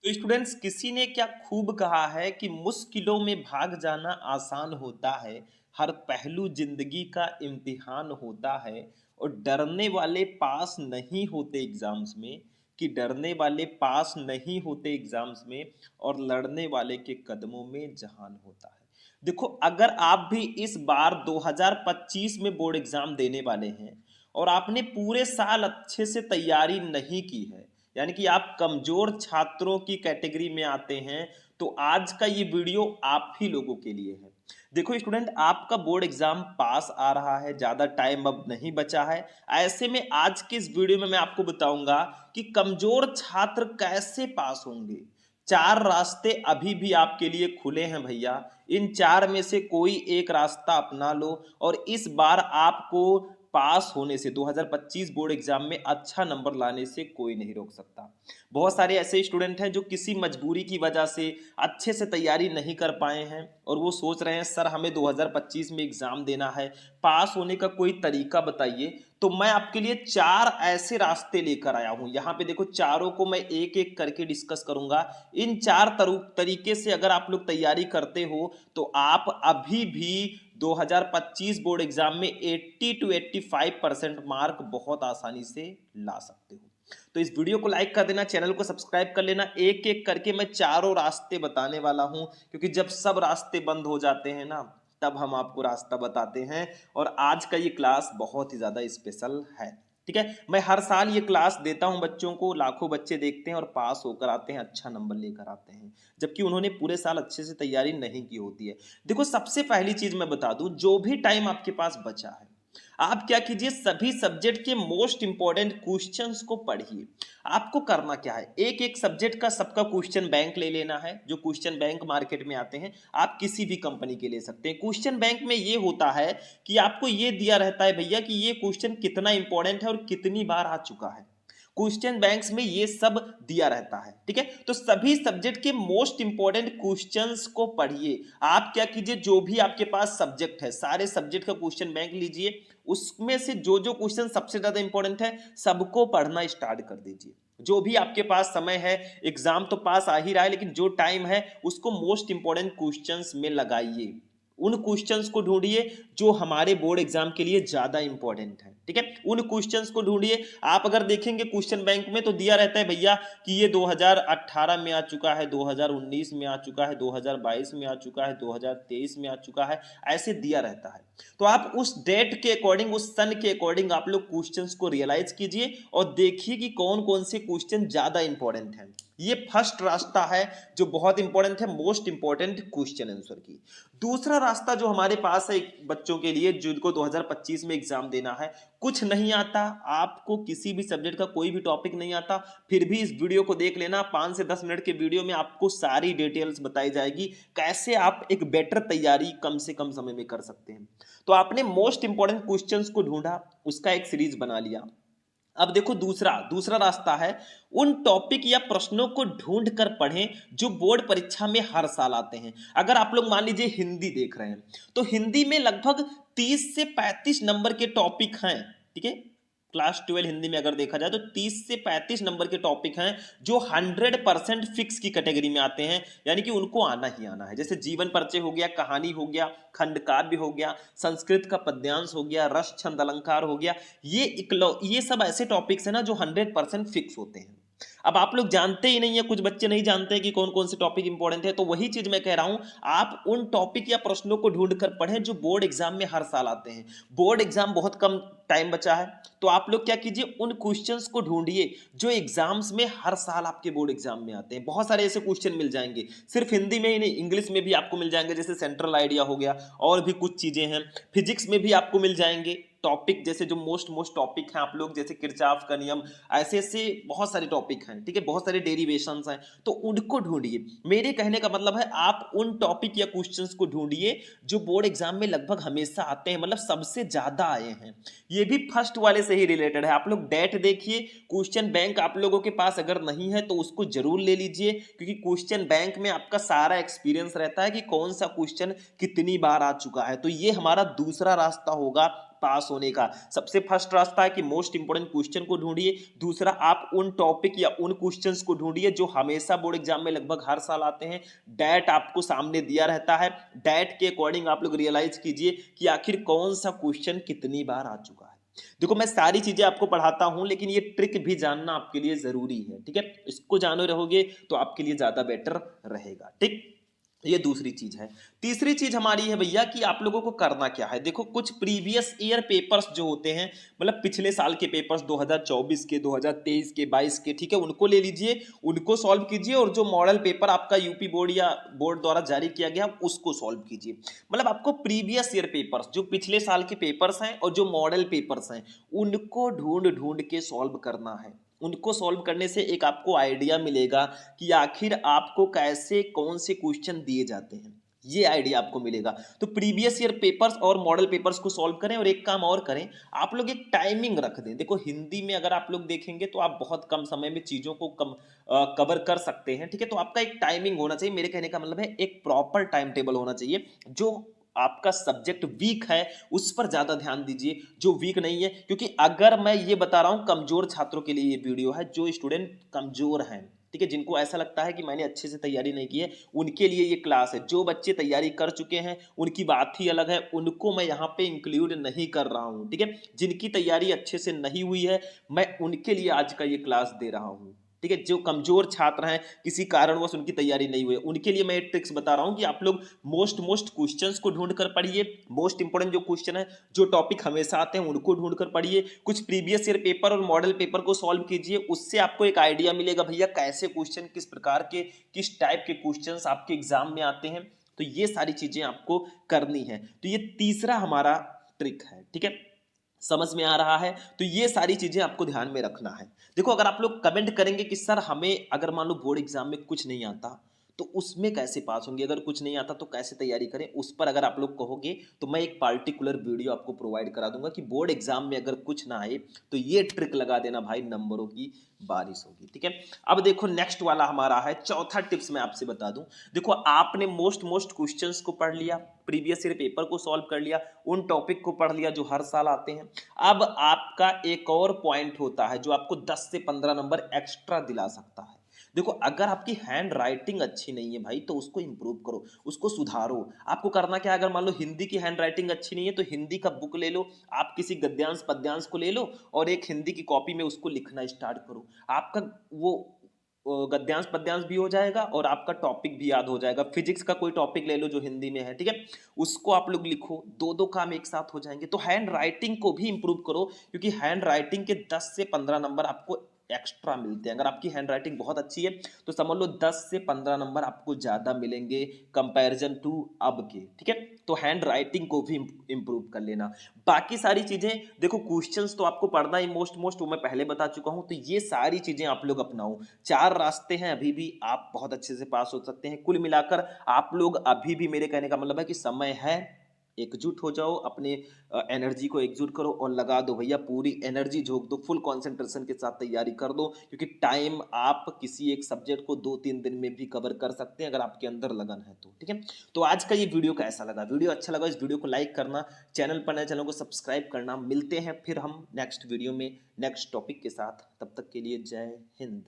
तो स्टूडेंट्स किसी ने क्या खूब कहा है कि मुश्किलों में भाग जाना आसान होता है। हर पहलू जिंदगी का इम्तिहान होता है। और डरने वाले पास नहीं होते एग्जाम्स में। कि डरने वाले पास नहीं होते एग्जाम्स में। और लड़ने वाले के कदमों में जहान होता है। देखो, अगर आप भी इस बार 2025 में बोर्ड एग्जाम देने वाले हैं और आपने पूरे साल अच्छे से तैयारी नहीं की है, यानी कि आप कमजोर छात्रों की कैटेगरी में आते हैं, तो आज का ये वीडियो आप ही लोगों के लिए है। देखो स्टूडेंट, आपका बोर्ड एग्जाम पास आ रहा है, ज्यादा टाइम अब नहीं बचा है। ऐसे में आज के इस वीडियो में मैं आपको बताऊंगा कि कमजोर छात्र कैसे पास होंगे। चार रास्ते अभी भी आपके लिए खुले हैं भैया। इन चार में से कोई एक रास्ता अपना लो और इस बार आपको पास होने से 2025 बोर्ड एग्जाम में अच्छा नंबर लाने से कोई नहीं रोक सकता। बहुत सारे ऐसे स्टूडेंट हैं जो किसी मजबूरी की वजह से अच्छे से तैयारी नहीं कर पाए हैं और वो सोच रहे हैं सर हमें 2025 में एग्जाम देना है, पास होने का कोई तरीका बताइए। तो मैं आपके लिए चार ऐसे रास्ते लेकर आया हूं। यहां पे देखो, चारों को मैं एक एक करके डिस्कस करूंगा। इन चार तरीके से अगर आप लोग तैयारी करते हो तो आप अभी भी 2025 बोर्ड एग्जाम में 80 to 85% मार्क बहुत आसानी से ला सकते हो। तो इस वीडियो को लाइक कर देना, चैनल को सब्सक्राइब कर लेना। एक एक करके मैं चारों रास्ते बताने वाला हूं, क्योंकि जब सब रास्ते बंद हो जाते हैं ना, तब हम आपको रास्ता बताते हैं। और आज का ये क्लास बहुत ही ज्यादा स्पेशल है। ठीक है, मैं हर साल ये क्लास देता हूं बच्चों को, लाखों बच्चे देखते हैं और पास होकर आते हैं, अच्छा नंबर लेकर आते हैं, जबकि उन्होंने पूरे साल अच्छे से तैयारी नहीं की होती है। देखो, सबसे पहली चीज मैं बता दूं, जो भी टाइम आपके पास बचा है, आप क्या कीजिए, सभी सब्जेक्ट के मोस्ट इंपॉर्टेंट क्वेश्चंस को पढ़िए। आपको करना क्या है, एक एक सब्जेक्ट का सबका क्वेश्चन बैंक ले लेना है। जो क्वेश्चन बैंक मार्केट में आते हैं, आप किसी भी कंपनी के ले सकते हैं। क्वेश्चन बैंक में ये होता है कि आपको ये दिया रहता है भैया कि ये क्वेश्चन कितना इंपॉर्टेंट है और कितनी बार आ चुका है। क्वेश्चन बैंक्स में ये सब दिया रहता है। ठीक है, तो सभी सब्जेक्ट के मोस्ट इंपॉर्टेंट क्वेश्चंस को पढ़िए। आप क्या कीजिए, जो भी आपके पास सब्जेक्ट है, सारे सब्जेक्ट का क्वेश्चन बैंक लीजिए। उसमें से जो जो क्वेश्चन सबसे ज्यादा इंपॉर्टेंट है, सबको पढ़ना स्टार्ट कर दीजिए। जो भी आपके पास समय है, एग्जाम तो पास आ ही रहा है, लेकिन जो टाइम है उसको मोस्ट इंपॉर्टेंट क्वेश्चंस में लगाइए। उन क्वेश्चंस को ढूंढिए जो हमारे बोर्ड एग्जाम के लिए ज्यादा इंपॉर्टेंट है। ठीक है, उन क्वेश्चंस को ढूंढिए। आप अगर देखेंगे क्वेश्चन बैंक में तो दिया रहता है भैया कि ये 2018 में आ चुका है, 2019 में आ चुका है, 2022 में आ चुका है, 2023 में आ चुका है, ऐसे दिया रहता है। तो आप उस डेट के अकॉर्डिंग, उस सन के अकॉर्डिंग आप लोग क्वेश्चंस को रियलाइज कीजिए और देखिए कि कौन कौन से क्वेश्चन ज्यादा इंपॉर्टेंट हैं। ये फर्स्ट रास्ता है जो बहुत इंपॉर्टेंट है, मोस्ट इंपॉर्टेंट क्वेश्चन आंसर की। दूसरा रास्ता जो हमारे पास है बच्चों के लिए जिनको 2025 में एग्जाम देना है, कुछ नहीं आता, आपको किसी भी सब्जेक्ट का कोई भी टॉपिक नहीं आता, फिर भी इस वीडियो को देख लेना। 5 से 10 मिनट के वीडियो में आपको सारी डिटेल्स बताई जाएगी, कैसे आप एक बेटर तैयारी कम से कम समय में कर सकते हैं। तो आपने मोस्ट इंपॉर्टेंट क्वेश्चंस को ढूंढा, उसका एक सीरीज बना लिया। अब देखो, दूसरा दूसरा रास्ता है, उन टॉपिक या प्रश्नों को ढूंढ कर पढ़ें जो बोर्ड परीक्षा में हर साल आते हैं। अगर आप लोग मान लीजिए हिंदी देख रहे हैं, तो हिंदी में लगभग 30 से 35 नंबर के टॉपिक हैं। ठीक है, क्लास 12 हिंदी में अगर देखा जाए तो 30 से 35 नंबर के टॉपिक हैं जो 100% फिक्स की कैटेगरी में आते हैं, यानी कि उनको आना ही आना है। जैसे जीवन परिचय हो गया, कहानी हो गया, खंड काव्य हो गया, संस्कृत का पद्यांश हो गया, रस छंद अलंकार हो गया। ये सब ऐसे टॉपिक्स हैं ना जो 100% फिक्स होते हैं। अब आप लोग जानते ही नहीं है, कुछ बच्चे नहीं जानते हैं कि कौन कौन से टॉपिक इंपॉर्टेंट है, तो वही चीज मैं कह रहा हूं, आप उन टॉपिक या प्रश्नों को ढूंढ कर पढ़ें जो बोर्ड एग्जाम में हर साल आते हैं। बोर्ड एग्जाम बहुत कम टाइम बचा है, तो आप लोग क्या कीजिए, उन क्वेश्चंस को ढूंढिए जो एग्जाम्स में हर साल आपके बोर्ड एग्जाम में आते हैं। बहुत सारे ऐसे क्वेश्चन मिल जाएंगे, सिर्फ हिंदी में ही नहीं, इंग्लिश में भी आपको मिल जाएंगे, जैसे सेंट्रल आइडिया हो गया, और भी कुछ चीजें हैं। फिजिक्स में भी आपको मिल जाएंगे टॉपिक, जैसे जो मोस्ट मोस्ट टॉपिक हैं आप लोग, जैसे किरचॉफ का नियम, ऐसे ऐसे बहुत सारे टॉपिक हैं। ठीक है, बहुत सारे डेरिवेशंस हैं, तो उनको ढूंढिए। मेरे कहने का मतलब है, आप उन टॉपिक या क्वेश्चंस को ढूंढिए जो बोर्ड एग्जाम में लगभग हमेशा आते हैं, मतलब सबसे ज्यादा आए हैं। ये भी फर्स्ट वाले से ही रिलेटेड है। आप लोग डेट देखिए, क्वेश्चन बैंक आप लोगों के पास अगर नहीं है तो उसको जरूर ले लीजिए, क्योंकि क्वेश्चन बैंक में आपका सारा एक्सपीरियंस रहता है कि कौन सा क्वेश्चन कितनी बार आ चुका है। तो ये हमारा दूसरा रास्ता होगा पास होने का। सबसे फर्स्ट रास्ता है कि मोस्ट इंपोर्टेंट क्वेश्चन को ढूंढिए। दूसरा, आप उन टॉपिक या उन क्वेश्चंस को ढूंढिए जो हमेशा बोर्ड एग्जाम में लगभग हर साल आते हैं। डैट आपको सामने दिया रहता है, डैट के अकॉर्डिंग आप लोग रियलाइज कीजिए कि आखिर कौन सा क्वेश्चन कितनी बार आ चुका है। देखो, मैं सारी चीजें आपको पढ़ाता हूं, लेकिन ये ट्रिक भी जानना आपके लिए जरूरी है, ठीक है। इसको जाने रहोगे तो आपके लिए ज्यादा बेटर रहेगा, ठीक। ये दूसरी चीज है। तीसरी चीज हमारी है भैया कि आप लोगों को करना क्या है। देखो, कुछ प्रीवियस ईयर पेपर्स जो होते हैं, मतलब पिछले साल के पेपर्स 2024 के, 2023 के, 22 के, ठीक है, उनको ले लीजिए, उनको सॉल्व कीजिए, और जो मॉडल पेपर आपका यूपी बोर्ड या बोर्ड द्वारा जारी किया गया उसको सॉल्व कीजिए। मतलब आपको प्रीवियस ईयर पेपर्स, जो पिछले साल के पेपर्स हैं और जो मॉडल पेपर्स हैं, उनको ढूंढ ढूंढ के सॉल्व करना है। उनको सॉल्व करने से एक आपको आइडिया मिलेगा कि आखिर आपको कैसे कौन से क्वेश्चन दिए जाते हैं, ये आइडिया आपको मिलेगा। तो प्रीवियस ईयर पेपर्स और मॉडल पेपर्स को सॉल्व करें, और एक काम और करें, आप लोग एक टाइमिंग रख दें। देखो, हिंदी में अगर आप लोग देखेंगे तो आप बहुत कम समय में चीजों को कवर कर सकते हैं, ठीक है। तो आपका एक टाइमिंग होना चाहिए, मेरे कहने का मतलब है एक प्रॉपर टाइम टेबल होना चाहिए। जो आपका सब्जेक्ट वीक है उस पर ज्यादा ध्यान दीजिए, जो वीक नहीं है, क्योंकि अगर मैं ये बता रहा हूं, कमजोर छात्रों के लिए ये वीडियो है, जो स्टूडेंट कमजोर हैं, ठीक है, जिनको ऐसा लगता है कि मैंने अच्छे से तैयारी नहीं की है, उनके लिए ये क्लास है। जो बच्चे तैयारी कर चुके हैं उनकी बात ही अलग है, उनको मैं यहाँ पे इंक्लूड नहीं कर रहा हूँ, ठीक है। जिनकी तैयारी अच्छे से नहीं हुई है, मैं उनके लिए आज का ये क्लास दे रहा हूँ, ठीक है। जो कमजोर छात्र हैं, किसी कारणवश उनकी तैयारी नहीं हुई है, उनके लिए मैं ट्रिक्स बता रहा हूं कि आप लोग मोस्ट क्वेश्चंस को ढूंढ कर पढ़िए। मोस्ट इंपोर्टेंट जो क्वेश्चन है, जो टॉपिक हमेशा आते हैं, उनको ढूंढ कर पढ़िए। कुछ प्रीवियस ईयर पेपर और मॉडल पेपर को सॉल्व कीजिए, उससे आपको एक आइडिया मिलेगा भैया कैसे क्वेश्चन, किस प्रकार के, किस टाइप के क्वेश्चन आपके एग्जाम में आते हैं। तो ये सारी चीजें आपको करनी है। तो ये तीसरा हमारा ट्रिक है, ठीक है। समझ में आ रहा है? तो ये सारी चीजें आपको ध्यान में रखना है। देखो, अगर आप लोग कमेंट करेंगे कि सर हमें अगर मान लो बोर्ड एग्जाम में कुछ नहीं आता, तो उसमें कैसे पास होंगे, अगर कुछ नहीं आता तो कैसे तैयारी करें, उस पर अगर आप लोग कहोगे तो मैं एक पार्टिकुलर वीडियो आपको प्रोवाइड करा दूंगा कि बोर्ड एग्जाम में अगर कुछ ना आए तो ये ट्रिक लगा देना भाई, नंबरों की बारिश होगी, ठीक है। अब देखो, नेक्स्ट वाला हमारा है चौथा टिप्स, मैं आपसे बता दूं। देखो, आपने मोस्ट क्वेश्चंस को पढ़ लिया, प्रीवियस ईयर पेपर को सॉल्व कर लिया, उन टॉपिक को पढ़ लिया जो हर साल आते हैं। अब आपका एक और पॉइंट होता है जो आपको 10 से 15 नंबर एक्स्ट्रा दिला सकता है। देखो, अगर आपकी हैंड राइटिंग अच्छी नहीं है भाई, तो उसको इंप्रूव करो, उसको सुधारो। आपको करना क्या है, अगर मान लो हिंदी की हैंड राइटिंग अच्छी नहीं है तो हिंदी का बुक ले लो, आप किसी गद्यांश पद्यांश को ले लो, और एक हिंदी की कॉपी में उसको लिखना स्टार्ट करो। आपका वो गद्यांश पद्यांश भी हो जाएगा और आपका टॉपिक भी याद हो जाएगा। फिजिक्स का कोई टॉपिक ले लो जो हिंदी में है, ठीक है, उसको आप लोग लिखो, दो दो काम एक साथ हो जाएंगे। तो हैंड राइटिंग को भी इंप्रूव करो, क्योंकि हैंड राइटिंग के 10 से 15 नंबर आपको एक्स्ट्रा मिलते हैं। अगर आपकी हैंड राइटिंग बहुत अच्छी है तो समझ लो 10 से 15 नंबर आपको ज्यादा मिलेंगे कंपैरिजन टू अब के, ठीक है। तो हैंड राइटिंग को भी इंप्रूव कर लेना। बाकी सारी चीजें, देखो क्वेश्चंस तो आपको पढ़ना ही मोस्ट वो मैं पहले बता चुका हूं, तो ये सारी चीजें आप लोग अपनाओ। चार रास्ते हैं, अभी भी आप बहुत अच्छे से पास हो सकते हैं। कुल मिलाकर आप लोग अभी भी, मेरे कहने का मतलब है कि समय है, एकजुट हो जाओ, अपने एनर्जी को एकजुट करो और लगा दो भैया, पूरी एनर्जी झोंक दो, फुल कंसंट्रेशन के साथ तैयारी कर दो, क्योंकि टाइम आप किसी एक सब्जेक्ट को 2-3 दिन में भी कवर कर सकते हैं अगर आपके अंदर लगन है तो, ठीक है। तो आज का ये वीडियो कैसा लगा? वीडियो अच्छा लगा इस वीडियो को लाइक करना, चैनल पर नए, चैनल को सब्सक्राइब करना। मिलते हैं फिर हम नेक्स्ट वीडियो में नेक्स्ट टॉपिक के साथ, तब तक के लिए जय हिंद।